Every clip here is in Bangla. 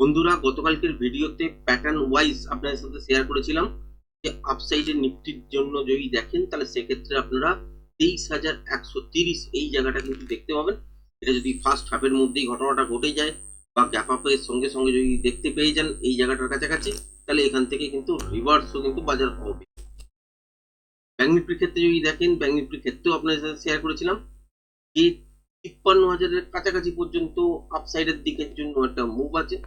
বন্ধুরা, গতকালকের ভিডিওতে প্যাটার্ন ওয়াইজ আপনাদের সাথে শেয়ার করেছিলাম যে আপসাইডের নিফটির জন্য যদি দেখেন তাহলে সেক্ষেত্রে আপনারা 23,130 এই জায়গাটা কিন্তু দেখতে পাবেন। এটা যদি ফার্স্ট হাফের মধ্যেই ঘটনাটা ঘটে যায় বা গ্যাপ আপের সঙ্গে সঙ্গে যদি দেখতে পেয়ে যান এই জায়গাটার কাছাকাছি, তাহলে এখান থেকে কিন্তু রিভার্সও কিন্তু বাজার হবে। ব্যাংক নিফটির ক্ষেত্রে যদি দেখেন, ব্যাংক নিফটির ক্ষেত্রেও আপনাদের সাথে শেয়ার করেছিলাম যে 53,000-এর কাছাকাছি পর্যন্ত আপসাইডের দিকের জন্য একটা মুভ আছে।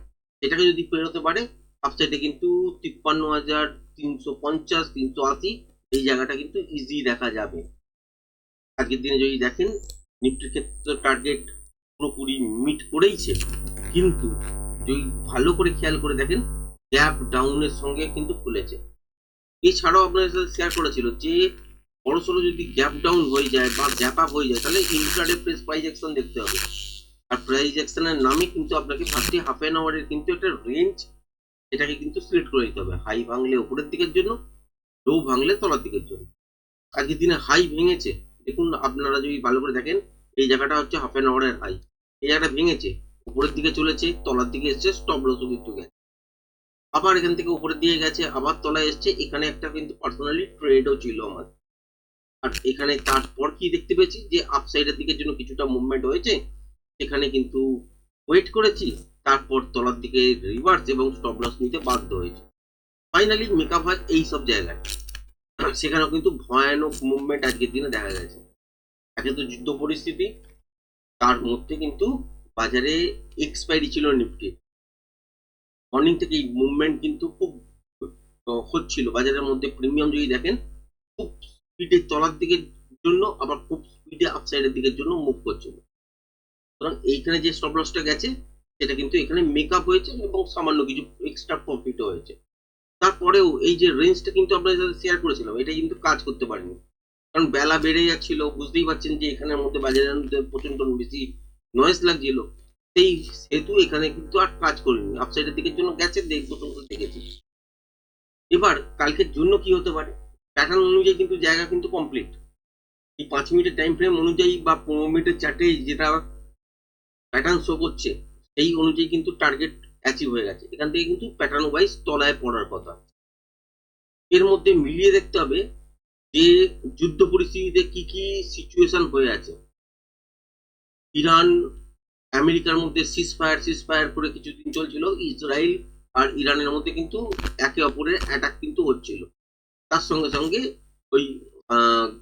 এটাকে যদি পেরোতে পারে আপসাইডে কিন্তু 53,350, 380 এই জায়গাটা কিন্তু ইজি দেখা যাবে। আজকের দিনে যদি দেখেন নিফটির ক্ষেত্রে টার্গেট পুরোপুরি মিট করেইছে, কিন্তু যদি ভালো করে খেয়াল করে দেখেন গ্যাপ ডাউনের সঙ্গে কিন্তু খুলেছে। এছাড়াও আপনাদের সাথে শেয়ার করেছিল যে বড়সড় যদি গ্যাপ ডাউন হয়ে যায় বা গ্যাপ আপ হয়ে যায় তাহলে ইন্ট্রাডে প্রাইস অ্যাকশন দেখতে হবে। আর প্রাইস অ্যাকশনের নামে কিন্তু আপনাকে ফার্স্টে হাফ অ্যান আওয়ারের কিন্তু একটা রেঞ্জ এটাকে কিন্তু সিলেক্ট করে দিতে হবে। হাই ভাঙলে উপরের দিকের জন্য, লো ভাঙলে তলার দিকের জন্য। আজকের দিনে হাই ভেঙেছে, দেখুন আপনারা যদি ভালো করে দেখেন এই জায়গাটা হচ্ছে হাফ অ্যান আওয়ারের হাই। এই জায়গাটা ভেঙেছে, উপরের দিকে চলেছে, তলার দিকে এসছে, স্টপ লসও কিন্তু গেছে। আবার এখান থেকে উপরের দিকে গেছে, আবার তলায় এসছে। এখানে একটা কিন্তু পার্সোনালি ট্রেডও ছিল আমার। আর এখানে তারপর কি দেখতে পেয়েছি যে আপসাইডের দিকের জন্য কিছুটা মুভমেন্ট হয়েছে, এখানে কিন্তু ওয়েট করেছি, তারপর তলার দিকে রিভার্স এবং স্টপ লস নিতে বাধ্য হয়েছে। ফাইনালি মেকআপ হয় এই সব জায়গায়। সেখানেও কিন্তু ভয়ানক মুভমেন্ট আজকের দিনে দেখা গেছে। একে তো যুদ্ধ পরিস্থিতি, তার মধ্যে কিন্তু বাজারে এক্সপায়ারি ছিল নিফটি। মর্নিং থেকে এই মুভমেন্ট কিন্তু খুব হচ্ছিল বাজারের মধ্যে। প্রিমিয়াম যদি দেখেন খুব স্পিডে তলার দিকের জন্য, আবার খুব স্পিডে আপসাইডের দিকের জন্য মুভ করছিল। সুতরাং এইখানে যে স্টপ লসটা গেছে সেটা কিন্তু এখানে মেকআপ হয়েছে এবং সামান্য কিছু এক্সট্রা প্রফিটও হয়েছে। তারপরেও এই যে রেঞ্জটা কিন্তু আপনাদের সাথে শেয়ার করেছিলাম, এটা কিন্তু কাজ করতে পারেনি। কারণ বেলা বেড়ে যাচ্ছিল, বুঝতেই পারছেন যে এখানের মধ্যে বাজারের মধ্যে প্রচন্ড বেশি নয়েজ লাগছিল। সেই সেহেতু এখানে কিন্তু আর কাজ করেনি। আপসাইডের দিকের জন্য গেছে, দেখবো তো দেখেছি। এবার কালকের জন্য কি হতে পারে, প্যাটার্ন অনুযায়ী কিন্তু জায়গা কিন্তু কমপ্লিট। এই 5 মিনিটের টাইম ফ্রেম অনুযায়ী বা 15 মিনিটের চার্টে যেটা প্যাটার্ন শো করছে সেই অনুযায়ী কিন্তু টার্গেট অ্যাচিভ হয়ে গেছে। এখান থেকে কিন্তু প্যাটার্ন ওয়াইজ তলায় পড়ার কথা। এর মধ্যে মিলিয়ে দেখতে হবে যে যুদ্ধ পরিস্থিতিতে কি কি সিচুয়েশন হয়ে আছে। ইরান আমেরিকার মধ্যে সিজফায়ার করে কিছুদিন চলছিল, ইসরায়েল আর ইরানের মধ্যে কিন্তু একে অপরের অ্যাটাক কিন্তু হচ্ছিল। তার সঙ্গে সঙ্গে ওই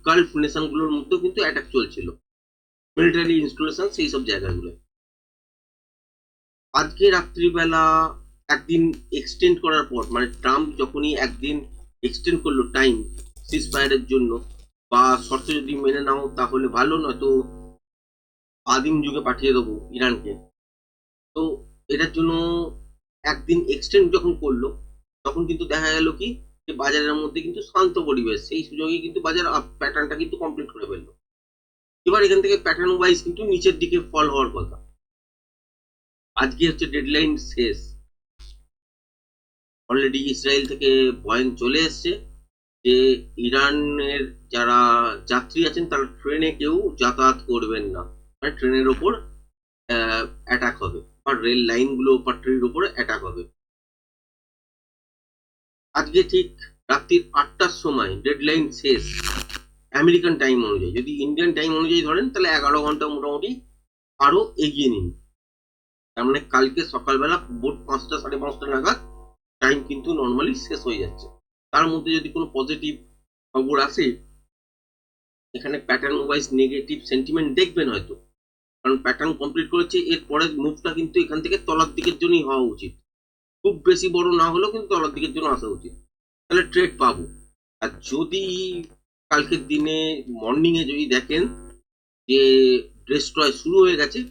গালফ নেশন গুলোর মধ্যেও কিন্তু অ্যাটাক চলছিল, মিলিটারি ইনস্টলেশন সেই সব জায়গাগুলো। আজকে রাত্রিবেলা একদিন এক্সটেন্ড করার পর, মানে ট্রাম্প যখনই একদিন এক্সটেন্ড করলো টাইম সিজফায়ারের জন্য, বা শর্ত যদি মেনে নাও তাহলে ভালো, নয়তো আদিম যুগে পাঠিয়ে দেবো ইরানকে। তো এটার জন্য একদিন এক্সটেন্ড যখন করলো তখন কিন্তু দেখা গেল কি যে বাজারের মধ্যে কিন্তু শান্ত পরিবেশ, সেই সুযোগে কিন্তু বাজার প্যাটার্নটা কিন্তু কমপ্লিট করে ফেললো। এবার এখান থেকে প্যাটার্ন ওয়াইজ কিন্তু নিচের দিকে ফল হওয়ার কথা। আজকে হচ্ছে ডেডলাইন শেষ, অলরেডি ইসরায়েল থেকে পয়েন্ট চলে এসছে যে ইরানের যারা যাত্রী আছেন তারা ট্রেনে কেউ যাতায়াত করবেন না, মানে ট্রেনের ওপর অ্যাটাক হবে বা রেল লাইনগুলো বা ট্রেনের উপরে অ্যাটাক হবে। আজকে ঠিক রাত্রির 8টার সময় ডেডলাইন শেষ আমেরিকান টাইম অনুযায়ী। যদি ইন্ডিয়ান টাইম অনুযায়ী ধরেন তাহলে 11 ঘন্টা মোটামুটি আরো এগিয়ে নিন। তার মানে কালকে সকালবেলা বোট 5টা 5:30 নাগাদ টাইম কিন্তু নর্মালি শেষ হয়ে যাচ্ছে। তার মধ্যে যদি কোনো পজিটিভ খবর আসে, এখানে প্যাটার্ন ওয়াইজ নেগেটিভ সেন্টিমেন্ট দেখবেন হয়তো, কারণ প্যাটার্ন কমপ্লিট করেছে। এর পরের মুভটা কিন্তু এখান থেকে তলার দিকের জন্যই হওয়া উচিত, খুব বেশি বড় না হলেও কিন্তু তলার দিকের জন্য আসা উচিত, তাহলে ট্রেড পাবো। আর যদি কালকের দিনে মর্নিং এ যদি দেখেন যে ডেস্ট্রয় শুরু হয়ে গেছে,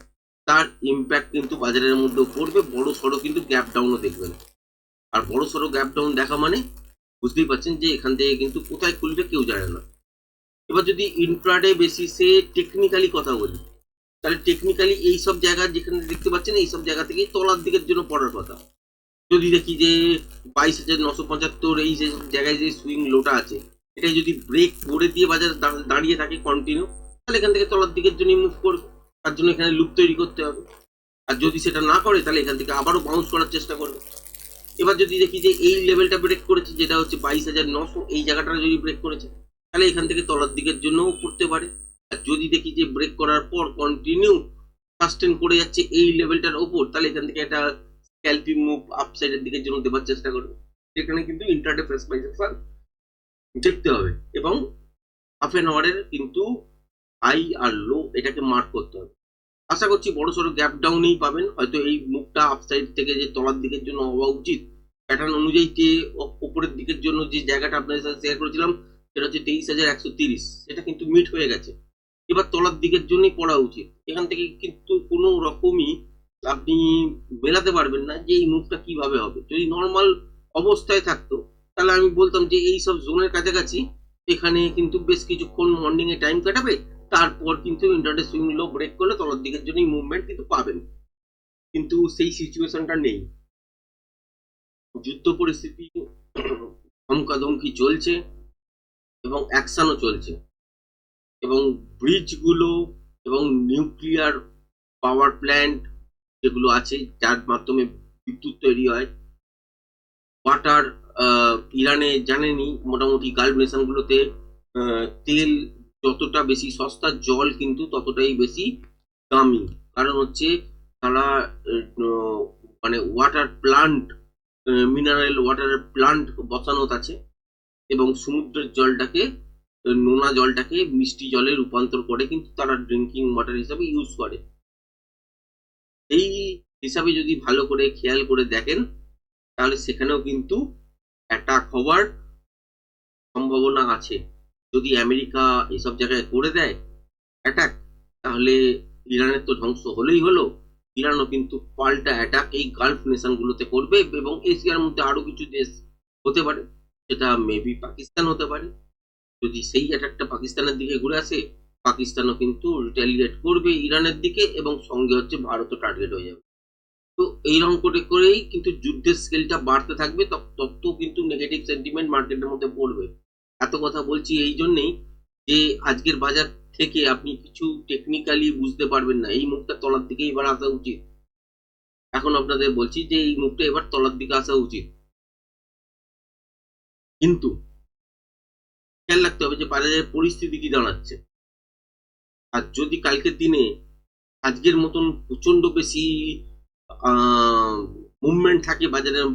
তার ইম্প্যাক্ট কিন্তু বাজারের মধ্যেও পড়বে। বড় সড়ো কিন্তু গ্যাপ ডাউনও দেখবেন। আর বড় সড়ো গ্যাপ ডাউন দেখা মানে বুঝতেই পারছেন যে এখান থেকে কিন্তু কোথায় খুলবে কেউ জানে না। এবার যদি ইন্ট্রাডে বেসিসে টেকনিক্যালি কথা বলি, তাহলে টেকনিক্যালি এই সব জায়গা যেখানে দেখতে পাচ্ছেন এই সব জায়গা থেকেই তলার দিকের জন্য পড়ার কথা। যদি দেখি যে 22,975 এই যে জায়গায় যে সুইং লোটা আছে, এটা যদি ব্রেক করে দিয়ে বাজার দাঁড়িয়ে থাকে কন্টিনিউ, তাহলে এখান থেকে তলার দিকের জন্য মুভ করবে। তার জন্য এখানে লুপ তৈরি করতে হবে। আর যদি সেটা না করে তাহলে এখান থেকে আবারও বাউন্স করার চেষ্টা করবে। এবার যদি দেখি যে এই লেভেলটা ব্রেক করেছে, যেটা হচ্ছে 22,900, এই জায়গাটা যদি ব্রেক করেছে তাহলে এখান থেকে তলার দিকের জন্যও পড়তে পারে। আর যদি দেখি যে ব্রেক করার পর কন্টিনিউ সাস্টেন করে যাচ্ছে এই লেভেলটার ওপর, তাহলে এখান থেকে একটা স্ক্যালপিং মুভ আপসাইডের দিকের জন্য দেওয়ার চেষ্টা করবে। সেখানে কিন্তু ইন্টারডে ফেস প্রাইসেস দেখতে হবে এবং হাফ অ্যান আওয়ারের কিন্তু হাই আর লো এটাকে মার্ক করতে হবে। আশা করছি বড় সড়ো গ্যাপ ডাউনেই পাবেন, হয়তো এই মুখটা আপসাইড থেকে যে তলার দিকের জন্য হওয়া উচিত প্যাটার্ন অনুযায়ী, যে উপরের দিকের জন্য যে জায়গাটা আপনাদের সাথে শেয়ার করেছিলাম সেটা হচ্ছে 23,130, সেটা কিন্তু মিট হয়ে গেছে। এবার তলার দিকের জন্যই পড়া উচিত। এখান থেকে কিন্তু কোনো রকমই আপনি মেলাতে পারবেন না যে এই মুভটা কিভাবে হবে। যদি নর্মাল অবস্থায় থাকতো তাহলে আমি বলতাম যে এই সব জোনের কাছাকাছি এখানে কিন্তু বেশ কিছুক্ষণ মর্নিং এ টাইম কাটাবে, তারপর কিন্তু ইন্টারডে সুইং লো ব্রেক করলে তলার দিকের জন্য মুভমেন্ট কিন্তু পাবেন। কিন্তু সেই সিচুয়েশনটা নেই। যুদ্ধ পরিস্থিতি ধমকাধমকি চলছে এবং অ্যাকশনও চলছে, এবং ব্রিজগুলো এবং নিউক্লিয়ার পাওয়ার প্ল্যান্ট যেগুলো আছে যার মাধ্যমে বিদ্যুৎ তৈরি হয়, ওয়াটার, ইরানে জানেনি মোটামুটি গালফ নেশনগুলোতে তেল যতটা বেশি সস্তা, জল কিন্তু ততটাই বেশি দামি। কারণ হচ্ছে তারা মানে ওয়াটার প্লান্ট, মিনারেল ওয়াটারের প্লান্ট বসানো আছে এবং সমুদ্রের জলটাকে, নোনা জলটাকে মিষ্টি জলে রূপান্তর করে কিন্তু তারা ড্রিঙ্কিং ওয়াটার হিসাবে ইউজ করে। এই হিসাবে যদি ভালো করে খেয়াল করে দেখেন তাহলে সেখানেও কিন্তু অ্যাটাক হওয়ার সম্ভাবনা আছে। যদি আমেরিকা এসব জায়গায় করে দেয় অ্যাটাক, তাহলে ইরানের তো ধ্বংস হলেই হলো, ইরানও কিন্তু পাল্টা অ্যাটাক এই গালফ নেশন গুলোতে করবে এবং এশিয়ার মধ্যে আরো কিছু দেশ হতে পারে, সেটা মেবি পাকিস্তান হতে পারে। যদি সেই অ্যাটাকটা পাকিস্তানের দিকে ঘুরে আসে, পাকিস্তানও কিন্তু রিটালিয়েট করবে ইরানের দিকে এবং সঙ্গে হচ্ছে ভারতও টার্গেট হয়ে যাবে। তো এইরকম করে করেই কিন্তু যুদ্ধের স্কেলটা বাড়তে থাকবে, তত কিন্তু নেগেটিভ সেন্টিমেন্ট মার্কেটের মধ্যে পড়বে। এত কথা বলছি এই জন্যেই যে আজকের বাজার থেকে আপনি কিছু টেকনিক্যালি বুঝতে পারবেন না এই মুখটা তলার দিকে এবার আসা উচিত। এখন আপনাদের বলছি যে এই মুখটা এবার তলার দিকে আসা উচিত, কিন্তু খেয়াল রাখতে হবে যে বাজারের পরিস্থিতি কি দাঁড়াচ্ছে। আর যদি কালকের দিনে আজকের মতন প্রচন্ড বেশি মুভমেন্ট থাকে বাজারের,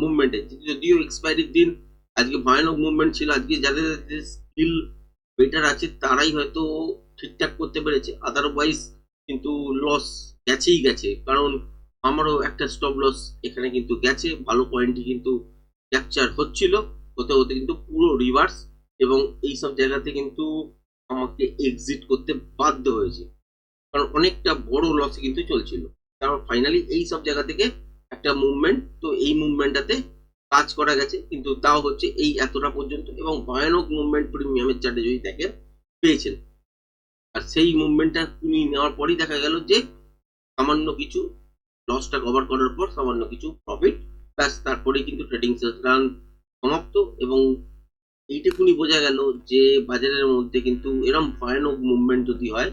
মুভমেন্টে যদিও এক্সপায়ারির দিন আজকে ভয়ানক মুভমেন্ট ছিল, আজকে যাদের স্কিল বেটার আছে তারাই হয়তো ঠিকঠাক করতে পেরেছে, আদারওয়াইজ কিন্তু লস গেছেই গেছে। কারণ আমারও একটা স্টপ লস এখানে কিন্তু গেছে, ভালো পয়েন্টই কিন্তু ক্যাপচার হচ্ছিল, হতে হতে কিন্তু পুরো রিভার্স এবং এইসব জায়গাতে কিন্তু আমাকে এক্সিট করতে বাধ্য হয়েছে, কারণ অনেকটা বড় লস কিন্তু চলছিল। তারপর ফাইনালি এই সব জায়গা থেকে একটা মুভমেন্ট, তো এই মুভমেন্টটাতে কাজ করা গেছে, কিন্তু তাও হচ্ছে এই এতটা পর্যন্ত এবং ভয়ানক মুভমেন্ট প্রিমিয়ামের চার্টে যদি দেখেন পেয়েছেন। আর সেই মুভমেন্টটা তুমি নেওয়ার পরই দেখা গেল যে সামান্য কিছু লসটা কভার করার পর সামান্য কিছু প্রফিট, ব্যাস তারপরে কিন্তু ট্রেডিং রান সমাপ্ত। এবং এইটুকুনি বোঝা গেল যে বাজারের মধ্যে কিন্তু এরকম ভয়ানক মুভমেন্ট যদি হয়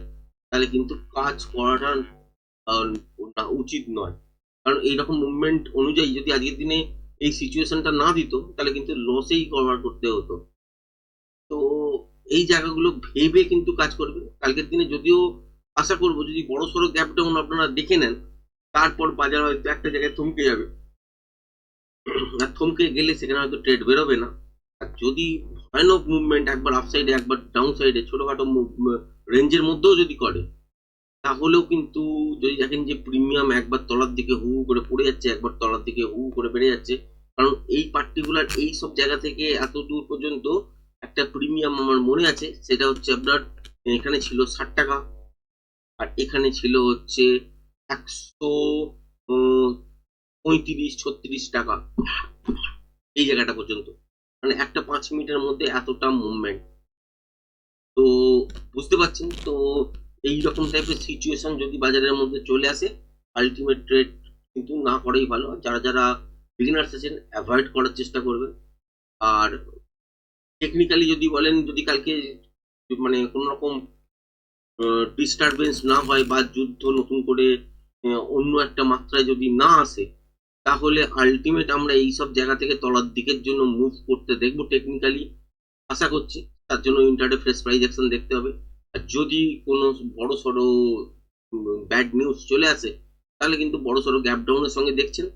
তাহলে কিন্তু কাজ করাটা উচিত নয়। কারণ এইরকম মুভমেন্ট অনুযায়ী যদি আজকের দিনে এই সিচুয়েশনটা না দিত তাহলে কিন্তু লসেই কভার করতে হতো। তো এই জায়গাগুলো ভেবে কিন্তু কাজ করবে কালকের দিনে। যদিও আশা করবো যদি বড় সড়ো গ্যাপ ডাউন আপনারা দেখে নেন, তারপর বাজার হয়তো একটা জায়গায় থমকে যাবে, আর থমকে গেলে সেখানে হয়তো ট্রেড বেরোবে না। আর যদি ভয়ানক মুভমেন্ট একবার আপ সাইডে একবার ডাউন সাইডে ছোটখাটো রেঞ্জের মধ্যেও যদি করে, তাহলেও কিন্তু যদি দেখেন যে প্রিমিয়াম একবার তলার দিকে হু করে পড়ে যাচ্ছে, একবার তলার দিকে হু করে বেড়ে যাচ্ছে, কারণ এই পার্টিকুলার এই সব জায়গা থেকে এত দূর পর্যন্ত একটা প্রিমিয়াম আমার মনে আছে, সেটা হচ্ছে আপনার এখানে ছিল 60 টাকা আর এখানে ছিল হচ্ছে 135-36 টাকা, এই জায়গাটা পর্যন্ত, মানে একটা 5 মিনিটের মধ্যে এতটা মুভমেন্ট। তো বুঝতে পারছেন তো এইরকম টাইপের সিচুয়েশন যদি বাজারের মধ্যে চলে আসে, আলটিমেট ট্রেড কিন্তু না করাই ভালো। যারা যারা বিগিনার্স আছেন অ্যাভয়েড করার চেষ্টা করবেন। আর টেকনিক্যালি যদি বলেন, যদি কালকে মানে কোনো রকম ডিস্টারবেন্স না হয় বা যুদ্ধ নতুন করে অন্য একটা মাত্রায় যদি না আসে, তাহলে আলটিমেট আমরা এই সব জায়গা থেকে তলার দিকের জন্য মুভ করতে দেখবো টেকনিক্যালি, আশা করছি। তার জন্য ইন্টারডে ফ্রেশ প্রাইস অ্যাকশন দেখতে হবে। আর যদি কোনো বড় সড়ো ব্যাড নিউজ চলে আসে, তাহলে কিন্তু বড় সড়ো গ্যাপ ডাউনের সঙ্গে দেখছেন,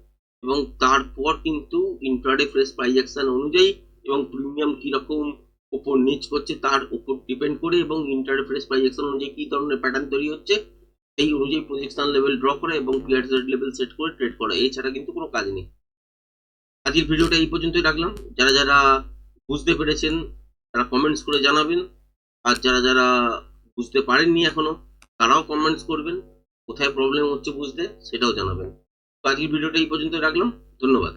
এবং তারপর কিন্তু ইন্ট্রাডে ফ্রেশ প্রাইস অ্যাকশন অনুযায়ী এবং প্রিমিয়াম কিরকম ওপর নিচ করছে তার উপর ডিপেন্ড করে, এবং ইন্ট্রাডে ফ্রেশ প্রাইস অ্যাকশন অনুযায়ী কি ধরনের প্যাটার্ন তৈরি হচ্ছে সেই অনুযায়ী প্রজেকশন লেভেল ড্র করা এবং পিয়ার লেভেল সেট করে ট্রেড করা, এছাড়া কিন্তু কোনো কাজ নেই। আজকের ভিডিওটা এই পর্যন্তই রাখলাম। যারা যারা বুঝতে পেরেছেন তারা কমেন্টস করে জানাবেন, আর যারা যারা বুঝতে পারেননি এখনো তারাও কমেন্টস করবেন, কোথায় প্রবলেম হচ্ছে বুঝতে সেটাও জানাবেন। তো আজকের ভিডিওটা এই পর্যন্ত রাখলাম। ধন্যবাদ।